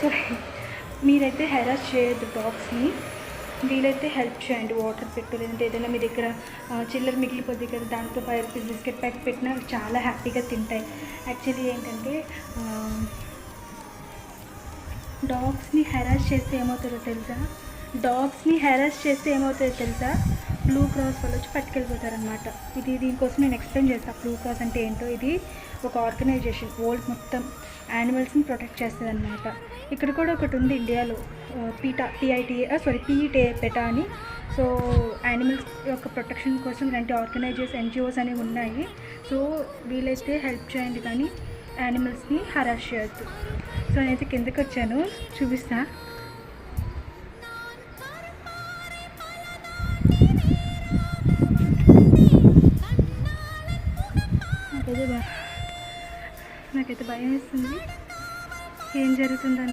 So మీరైతే harass చేయొద్దు డాగ్స్ని, వీలైతే హెల్ప్ చేయండి. వాటర్ పెట్టు, లేదంటే ఏదైనా మీ దగ్గర చిల్లర మిగిలిపోద్ది కదా, దాంతో 5 రూపీస్ బిస్కెట్ ప్యాక్ పెట్టినా చాలా హ్యాపీగా తింటాయి. యాక్చువల్లీ ఏంటంటే డాగ్స్ని హెరాస్ చేస్తే ఏమవుతుందో తెలుసా, బ్లూ క్రాస్ వాళ్ళు వచ్చి పట్టుకెళ్ళిపోతారనమాట. దీనికోసం నేను ఎక్స్ప్లెయిన్ చేస్తాను బ్లూ క్రాస్ అంటే ఏంటో. ఇది ఒక ఆర్గనైజేషన్, వరల్డ్ మొత్తం యానిమల్స్ని ప్రొటెక్ట్ చేస్తుంది అనమాట. ఇక్కడ కూడా ఒకటి ఉంది ఇండియాలో, PETA అని. సో యానిమల్స్ యొక్క ప్రొటెక్షన్ కోసం ఇలాంటి NGOs అనేవి ఉన్నాయి. సో వీలైతే హెల్ప్ చేయండి, కానీ యానిమల్స్ని హరాస్ చేయొద్దు. సో నేనైతే కిందకి వచ్చాను, చూపిస్తా. నాకైతే భయం వేస్తుంది, ఏం జరుగుతుందని.